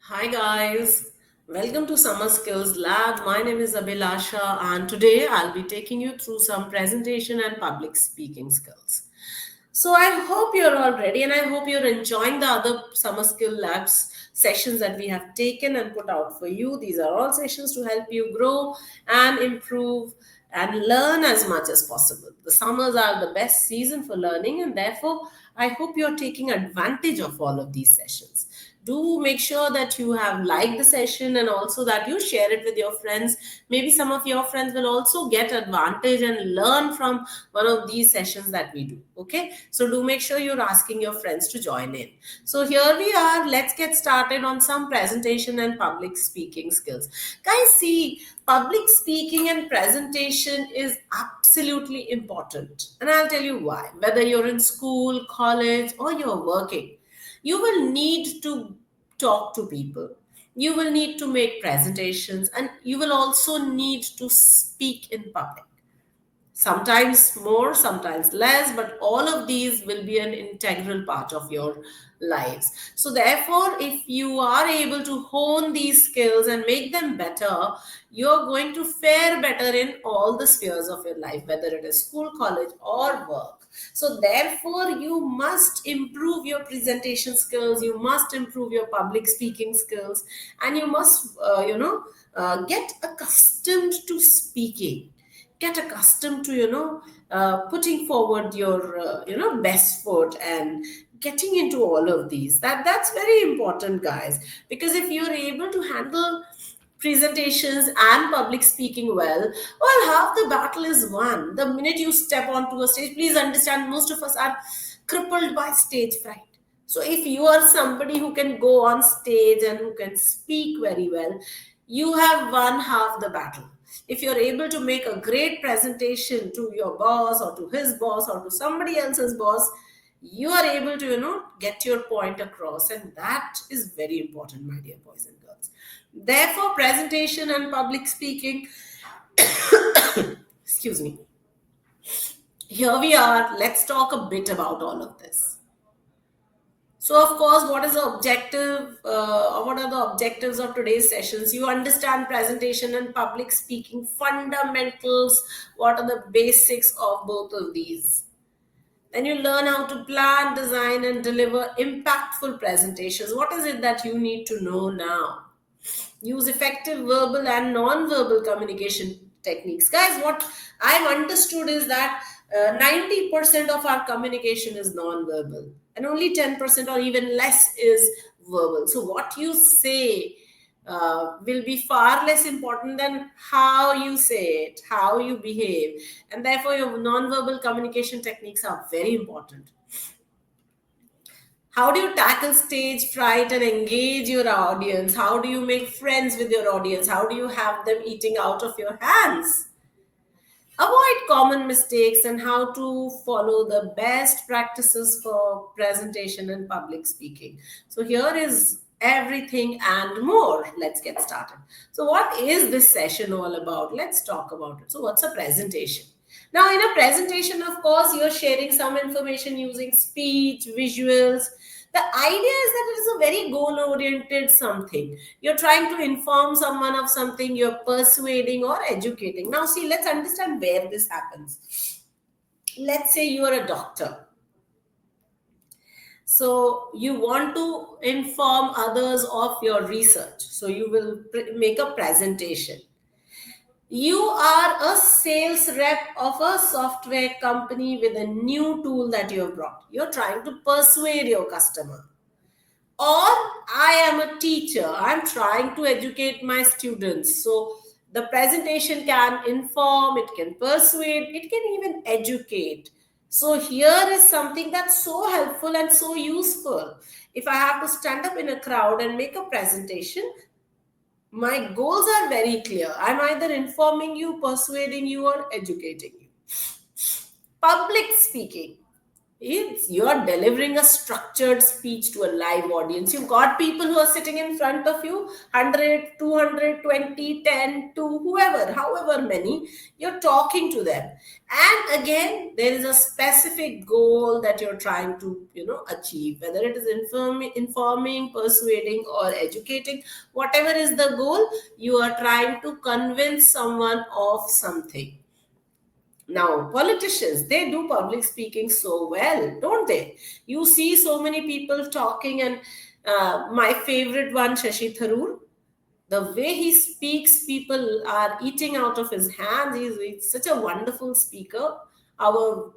Hi guys, welcome to Summer Skills Lab. My name is Abhilasha and today I'll be taking you through some presentation and public speaking skills. So I hope you're all ready and I hope you're enjoying the other Summer Skill Labs sessions that we have taken and put out for you. These are all sessions to help you grow and improve and learn as much as possible. The summers are the best season for learning and therefore I hope you're taking advantage of all of these sessions. Do make sure that you have liked the session and also that you share it with your friends. Maybe some of your friends will also get advantage and learn from one of these sessions that we do. Okay, so do make sure you're asking your friends to join in. So here we are. Let's get started on some presentation and public speaking skills. Guys, see, public speaking and presentation is absolutely important, and I'll tell you why. Whether you're in school, college, or you're working, you will need to talk to people, you will need to make presentations, and you will also need to speak in public. Sometimes more, sometimes less, but all of these will be an integral part of your lives. So therefore, if you are able to hone these skills and make them better, you're going to fare better in all the spheres of your life, whether it is school, college, or work. So therefore, you must improve your presentation skills, you must improve your public speaking skills, and you must get accustomed to speaking, get accustomed to putting forward your best foot and getting into all of these. That's very important, guys, because if you're able to handle presentations and public speaking well, half the battle is won. The minute you step onto a stage, please understand, most of us are crippled by stage fright. So if you are somebody who can go on stage and who can speak very well, you have won half the battle. If you're able to make a great presentation to your boss or to his boss or to somebody else's boss, you are able to get your point across, and that is very important, my dear boys and girls. Therefore, presentation and public speaking, excuse me, here we are. Let's talk a bit about all of this. So, of course, what is the objective? Or what are the objectives of today's sessions? You understand presentation and public speaking fundamentals. What are the basics of both of these? Then you learn how to plan, design, and deliver impactful presentations. What is it that you need to know now? Use effective verbal and non-verbal communication techniques. Guys, what I've understood is that 90% of our communication is non-verbal and only 10% or even less is verbal. So what you say will be far less important than how you say it, how you behave, and therefore your non-verbal communication techniques are very important. How do you tackle stage fright and engage your audience? How do you make friends with your audience? How do you have them eating out of your hands? Avoid common mistakes and how to follow the best practices for presentation and public speaking. So, here is everything and more. Let's get started. So, what is this session all about? Let's talk about it. So, what's a presentation? Now, in a presentation, of course, you're sharing some information using speech, visuals. The idea is that it is a very goal oriented something. You're trying to inform someone of something, you're persuading or educating. Now, see, let's understand where this happens. Let's say you are a doctor. So, you want to inform others of your research. So, you will make a presentation. You are a sales rep of a software company with a new tool that you have brought. You're trying to persuade your customer. Or I am a teacher, I'm trying to educate my students. So the presentation can inform, it can persuade, it can even educate. So here is something that's so helpful and so useful. If I have to stand up in a crowd and make a presentation, my goals are very clear. I'm either informing you, persuading you, or educating you. Public speaking. You're delivering a structured speech to a live audience. You've got people who are sitting in front of you, 100, 200, 20, 10, 2, whoever, however many, you're talking to them. And again, there is a specific goal that you're trying to, achieve, whether it is informing, persuading, or educating, whatever is the goal, you are trying to convince someone of something. Now, politicians, they do public speaking so well, don't they? You see so many people talking, and my favorite one, Shashi Tharoor, the way he speaks, people are eating out of his hands. He's such a wonderful speaker. Our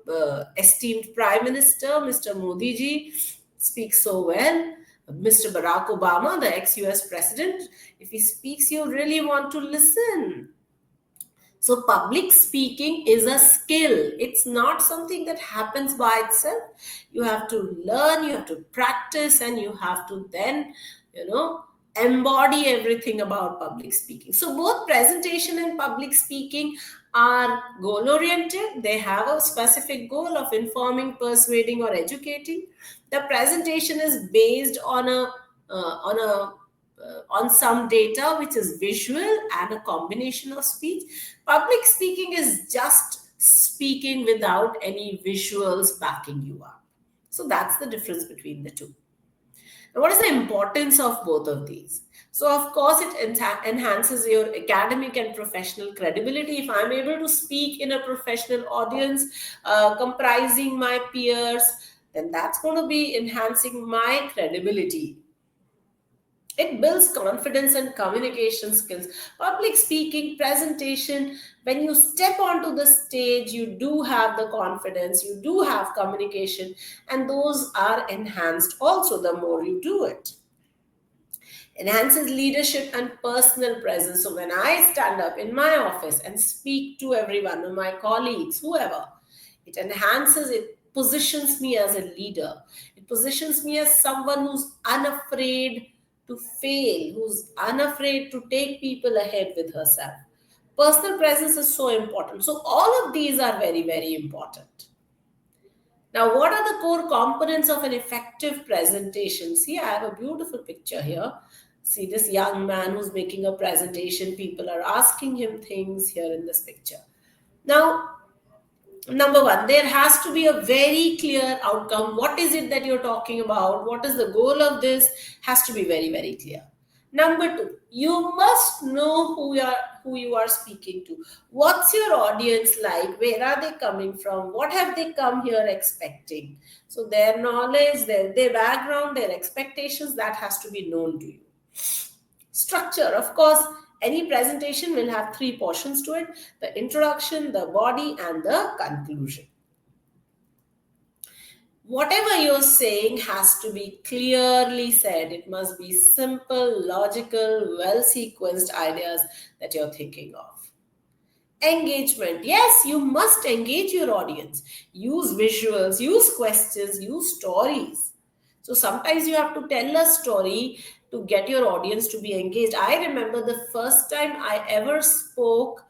esteemed Prime Minister, Mr. Modi ji, speaks so well. Mr. Barack Obama, the ex-US president, if he speaks, you really want to listen. So, public speaking is a skill. It's not something that happens by itself. You have to learn, you have to practice, and you have to then, embody everything about public speaking. So, both presentation and public speaking are goal oriented. They have a specific goal of informing, persuading, or educating. The presentation is based on some data which is visual and a combination of speech. Public speaking is just speaking without any visuals backing you up. So that's the difference between the two. And what is the importance of both of these? So, of course, it enhances your academic and professional credibility. If I'm able to speak in a professional audience comprising my peers, then that's going to be enhancing my credibility. It builds confidence and communication skills. Public speaking, presentation, when you step onto the stage, you do have the confidence, you do have communication, and those are enhanced also the more you do it. Enhances leadership and personal presence. So when I stand up in my office and speak to everyone, or my colleagues, whoever, it enhances, it positions me as a leader. It positions me as someone who's unafraid to fail, who's unafraid to take people ahead with herself. Personal presence is so important. So all of these are very, very important. Now, what are the core components of an effective presentation? See, I have a beautiful picture here. See this young man who's making a presentation. People are asking him things here in this picture. Now, number one, there has to be a very clear outcome. What is it that you're talking about? What is the goal of this? Has to be very, very clear. Number two, you must know who you are speaking to. What's your audience like? Where are they coming from? What have they come here expecting? So their knowledge, their background, their expectations, that has to be known to you. Structure, of course, any presentation will have three portions to it: the introduction, the body, and the conclusion. Whatever you're saying has to be clearly said. It must be simple, logical, well sequenced ideas that you're thinking of. Engagement. Yes, you must engage your audience. Use visuals, use questions, use stories. So sometimes you have to tell a story to get your audience to be engaged. I remember the first time I ever spoke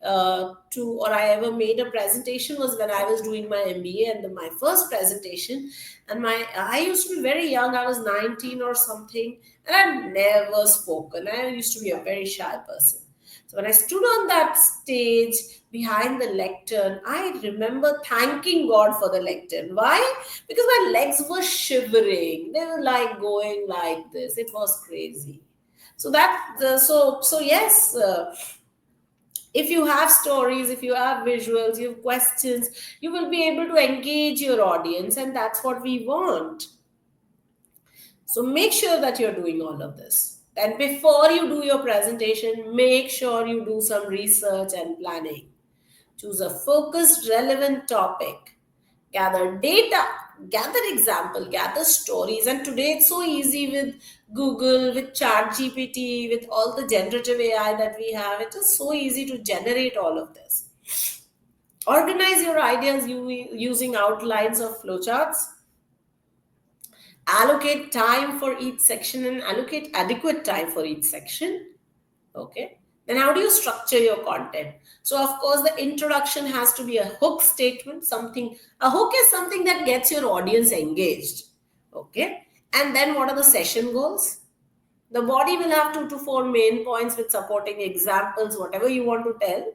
or I ever made a presentation was when I was doing my MBA, and my first presentation. And I used to be very young. I was 19 or something, and I'd never spoken. I used to be a very shy person. So when I stood on that stage behind the lectern, I remember thanking God for the lectern. Why? Because my legs were shivering. They were like going like this. It was crazy. So yes. If you have stories, if you have visuals, you have questions, you will be able to engage your audience, and that's what we want. So make sure that you're doing all of this. And before you do your presentation, make sure you do some research and planning. Choose a focused, relevant topic. Gather data, gather example, gather stories. And today it's so easy with Google, with ChatGPT, with all the generative AI that we have. It is so easy to generate all of this. Organize your ideas using outlines of flowcharts. Allocate time for each section and allocate adequate time for each section. Okay. Then how do you structure your content? So of course the introduction has to be a hook statement, something, a hook is something that gets your audience engaged. Okay. And then what are the session goals? The body will have 2 to 4 main points with supporting examples, whatever you want to tell.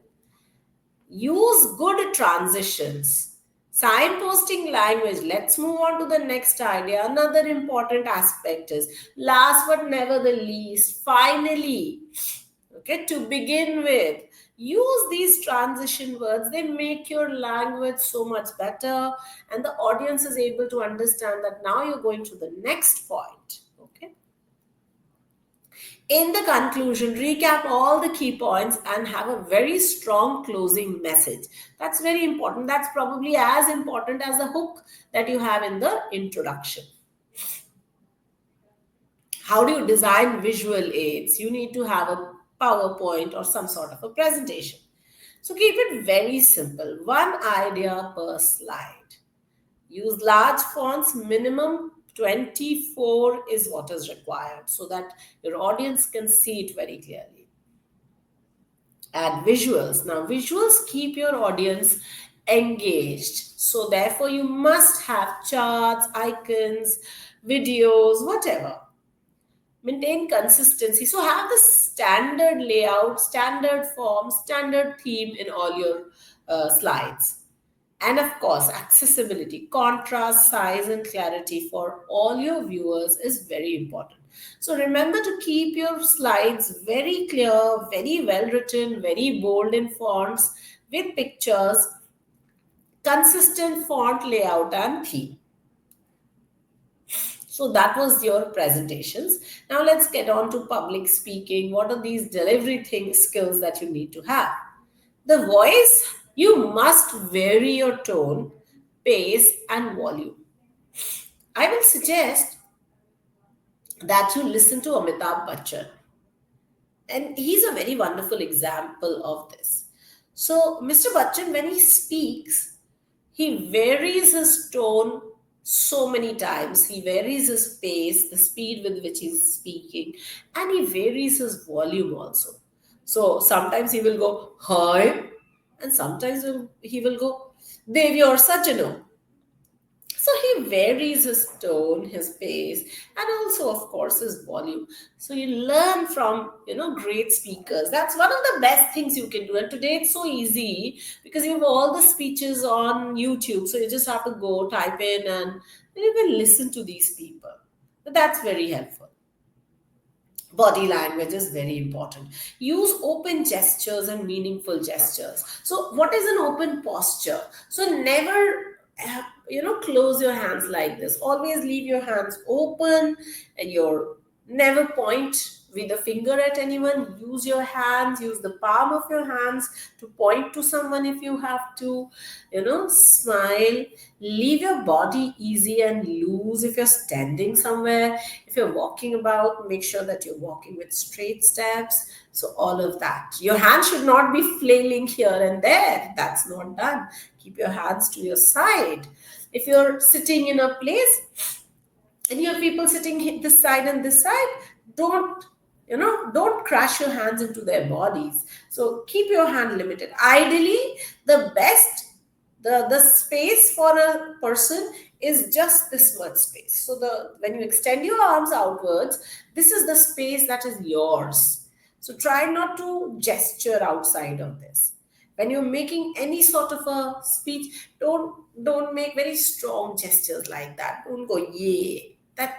Use good transitions. Signposting language. Let's move on to the next idea. Another important aspect is, last but never the least, finally, okay, to begin with, use these transition words. They make your language so much better, and the audience is able to understand that now you're going to the next point. Okay. In the conclusion, recap all the key points and have a very strong closing message. That's very important. That's probably as important as the hook that you have in the introduction. How do you design visual aids? You need to have a PowerPoint or some sort of a presentation. So keep it very simple. One idea per slide. Use large fonts, minimum 24 is what is required so that your audience can see it very clearly. Add visuals. Now, visuals keep your audience engaged. So, therefore, you must have charts, icons, videos, whatever. Maintain consistency. So, have the standard layout, standard form, standard theme in all your slides. And of course, accessibility, contrast, size, and clarity for all your viewers is very important. So remember to keep your slides very clear, very well written, very bold in fonts, with pictures, consistent font layout, and theme. So that was your presentations. Now let's get on to public speaking. What are these delivery skills that you need to have? The voice, you must vary your tone, pace, and volume. I will suggest that you listen to Amitabh Bachchan. And he's a very wonderful example of this. So, Mr. Bachchan, when he speaks, he varies his tone so many times. He varies his pace, the speed with which he's speaking, and he varies his volume also. So, sometimes he will go, hi, and sometimes he will go, Devi or Sajano. So he varies his tone, his pace, and also, of course, his volume. So you learn from, great speakers. That's one of the best things you can do. And today it's so easy because you have all the speeches on YouTube. So you just have to go type in and you can listen to these people. So that's very helpful. Body language is very important. Use open gestures and meaningful gestures. So what is an open posture? So never close your hands like this. Always leave your hands open, and your never point with a finger at anyone. Use your hands, use the palm of your hands to point to someone if you have to. Smile. Leave your body easy and loose. If you're standing somewhere, if you're walking about, make sure that you're walking with straight steps. So all of that. Your hands should not be flailing here and there. That's not done. Keep your hands to your side. If you're sitting in a place and you have people sitting this side and this side, don't crash your hands into their bodies. So keep your hand limited. Ideally, the best, the space for a person is just this much space. So when you extend your arms outwards, this is the space that is yours. So try not to gesture outside of this. When you're making any sort of a speech, don't make very strong gestures like that. Don't go, yeah.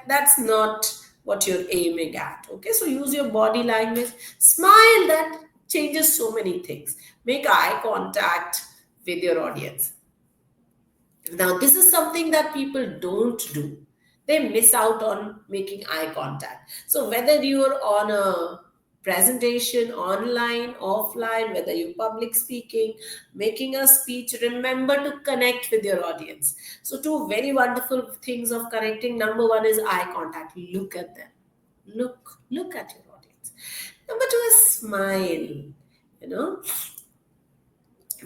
That's not what you're aiming at. Okay, so use your body language. Smile, that changes so many things. Make eye contact with your audience. Now, this is something that people don't do. They miss out on making eye contact. So whether you're on a presentation, online, offline, whether you're public speaking, making a speech, remember to connect with your audience. So two very wonderful things of connecting. Number one is eye contact. Look at them. Look at your audience. Number two is smile.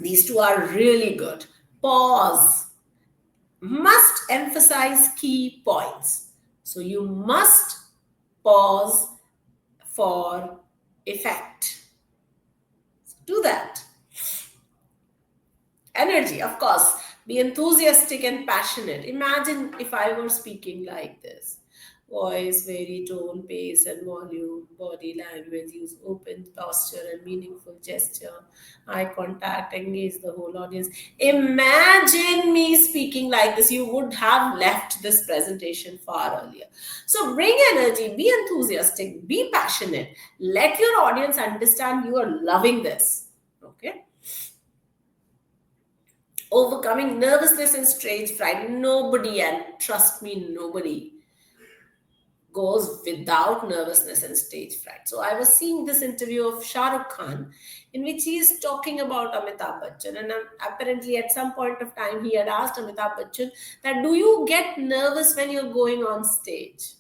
These two are really good. Pause. Must emphasize key points. So you must pause for effect. Do that. Energy, of course. Be enthusiastic and passionate. Imagine if I were speaking like this: voice, vary, tone, pace, and volume, body language, use open posture and meaningful gesture, eye contact, engage the whole audience. Imagine me speaking like this. You would have left this presentation far earlier. So bring energy, be enthusiastic, be passionate. Let your audience understand you are loving this. Okay. Overcoming nervousness and stage fright. Nobody, and trust me, nobody goes without nervousness and stage fright. So I was seeing this interview of Shah Rukh Khan in which he is talking about Amitabh Bachchan, and apparently at some point of time he had asked Amitabh Bachchan that, do you get nervous when you're going on stage?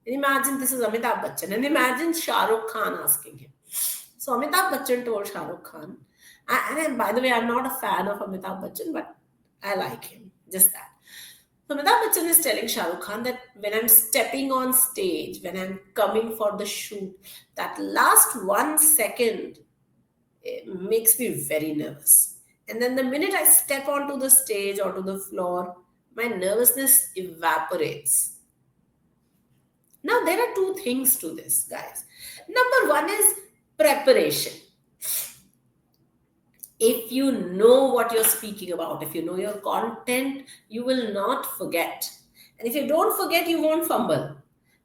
Imagine this is Amitabh Bachchan, and imagine Shah Rukh Khan asking him. So Amitabh Bachchan told Shah Rukh Khan, and by the way, I'm not a fan of Amitabh Bachchan, but I like him, just that. So Amitabh Bachchan is telling Shah Rukh Khan that when I'm stepping on stage, when I'm coming for the shoot, that last 1 second makes me very nervous. And then the minute I step onto the stage or to the floor, my nervousness evaporates. Now, there are two things to this, guys. Number one is preparation. If you know what you're speaking about, if you know your content, you will not forget. And if you don't forget, you won't fumble.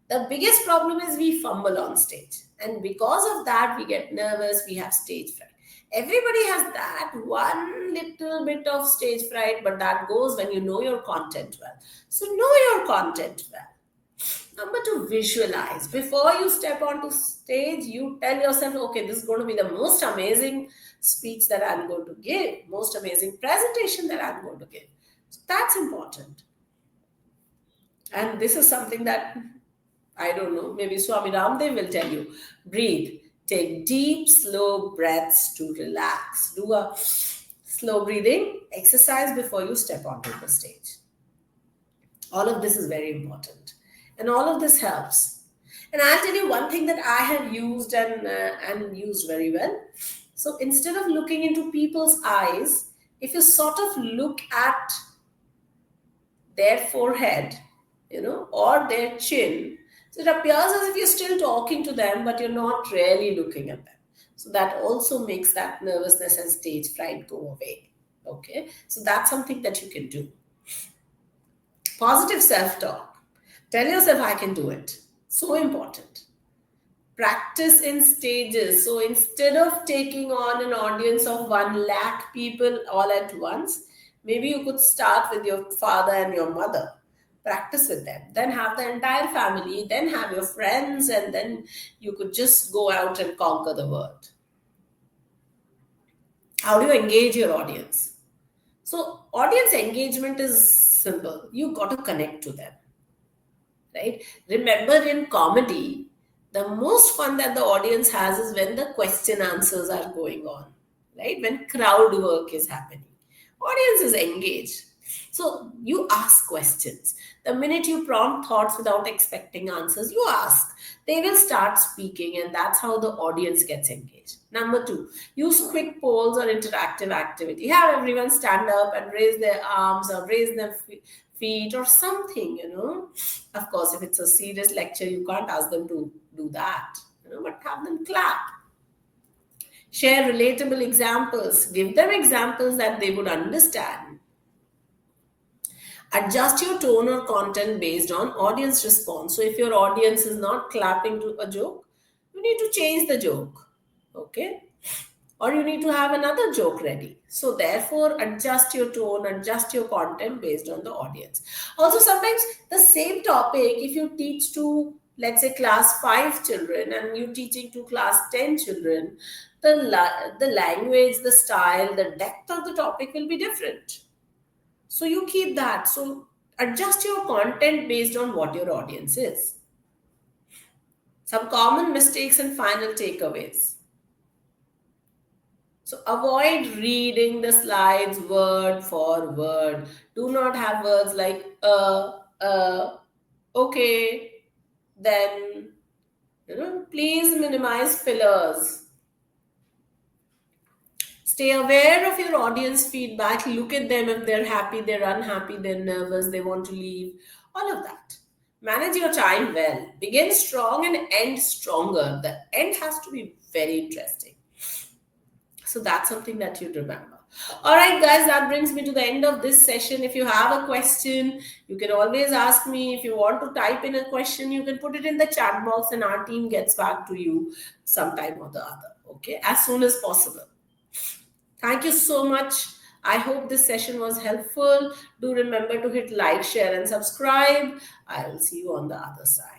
The biggest problem is we fumble on stage. And because of that, we get nervous, we have stage fright. Everybody has that one little bit of stage fright, but that goes when you know your content well. So know your content well. Number two, visualize. Before you step onto stage, you tell yourself, okay, this is going to be the most amazing speech that I'm going to give, most amazing presentation that I'm going to give. So that's important. And this is something that, I don't know, maybe Swami Ramdev will tell you. Breathe. Take deep, slow breaths to relax. Do a slow breathing exercise before you step onto the stage. All of this is very important. And all of this helps. And I'll tell you one thing that I have used and used very well. So instead of looking into people's eyes, if you sort of look at their forehead, or their chin, so it appears as if you're still talking to them, but you're not really looking at them. So that also makes that nervousness and stage fright go away. Okay, so that's something that you can do. Positive self-talk. Tell yourself, I can do it. So important. Practice in stages. So instead of taking on an audience of 1 lakh people all at once, maybe you could start with your father and your mother. Practice with them. Then have the entire family. Then have your friends. And then you could just go out and conquer the world. How do you engage your audience? So audience engagement is simple. You got to connect to them. Right? Remember, in comedy, the most fun that the audience has is when the question answers are going on, right? When crowd work is happening, audience is engaged. So you ask questions. The minute you prompt thoughts without expecting answers, you ask. They will start speaking, and that's how the audience gets engaged. Number two, use quick polls or interactive activity. Have everyone stand up and raise their arms or raise their feet or something, Of course, if it's a serious lecture, you can't ask them to do that, but have them clap. Share relatable examples. Give them examples that they would understand. Adjust your tone or content based on audience response. So if your audience is not clapping to a joke, you need to change the joke. Okay? Or you need to have another joke ready. So therefore, adjust your tone, adjust your content based on the audience. Also, sometimes the same topic, if you teach to, let's say, class 5 children and you're teaching to class 10 children, the language, the style, the depth of the topic will be different. So you keep that. So adjust your content based on what your audience is. Some common mistakes and final takeaways. So avoid reading the slides word for word. Do not have words like okay, then, please minimize fillers. Stay aware of your audience feedback. Look at them if they're happy, they're unhappy, they're nervous, they want to leave, all of that. Manage your time well. Begin strong and end stronger. The end has to be very interesting. So that's something that you'd remember. All right, guys, that brings me to the end of this session. If you have a question, you can always ask me. If you want to type in a question, you can put it in the chat box and our team gets back to you sometime or the other, okay, as soon as possible. Thank you so much. I hope this session was helpful. Do remember to hit like, share, and subscribe. I will see you on the other side.